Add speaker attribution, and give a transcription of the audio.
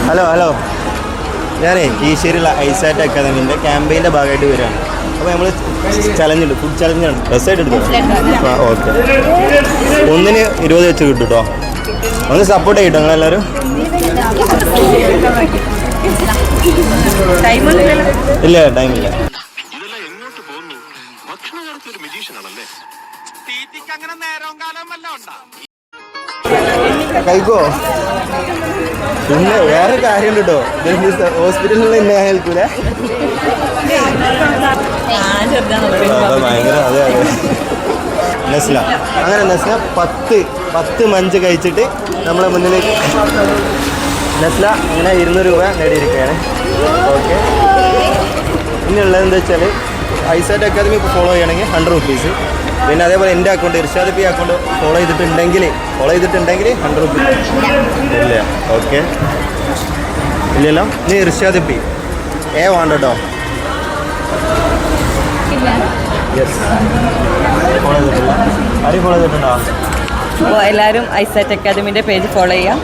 Speaker 1: Hello hello, ഞാനേ കീശ്ശേരിയുള്ള ഐസാറ്റ് അക്കാദമിൻ്റെ ക്യാമ്പയിൻ്റെ ഭാഗമായിട്ട് വരികയാണ്. അപ്പോൾ നമ്മൾ ചലഞ്ചുണ്ട്, ഫുഡ് ചലഞ്ചാണ്. ഡ്രസ്സായിട്ട് എടുത്തോ? ആ ഓക്കെ. 1-ന് 20 വെച്ച് കിട്ടും കേട്ടോ. ഒന്ന് സപ്പോർട്ട് ചെയ്യട്ടോ നിങ്ങളെല്ലാവരും. ഇല്ല ടൈമില്ല. കഴിക്കോ? പിന്നെ വേറെ കാര്യം കേട്ടോ, ഹോസ്പിറ്റലിൽ തന്നെ കേൾക്കൂല. ഭയങ്കര അതെ അതെ. നസ്ല അങ്ങനെ നസ്ല 10 മഞ്ച് കഴിച്ചിട്ട് നമ്മളെ മുന്നിലേക്ക് നസ്ല അങ്ങനെ 200 രൂപ നേടിയിരിക്കുകയാണ്. ഓക്കെ. ഇനിയുള്ളത് എന്താ വെച്ചാൽ ഐസാറ്റ് അക്കാദമി ഫോളോ ചെയ്യണമെങ്കിൽ 100 റുപ്പീസ്. പിന്നെ അതേപോലെ എൻ്റെ account Irshad P account follow ചെയ്തിട്ടുണ്ടെങ്കിൽ 100 റുപ്പീസ്. ഇല്ല ഓക്കെ ഇല്ലല്ലോ. ഇനി ഇർഷാദ് പി വേണ്ട കേട്ടോ. യെസ് ഫോളോ ചെയ്തിട്ടില്ല. ആരും ഫോളോ ചെയ്തിട്ടുണ്ടോ?
Speaker 2: അപ്പോൾ എല്ലാവരും ഐസാറ്റ് അക്കാദമിൻ്റെ പേജ് ഫോളോ ചെയ്യാം.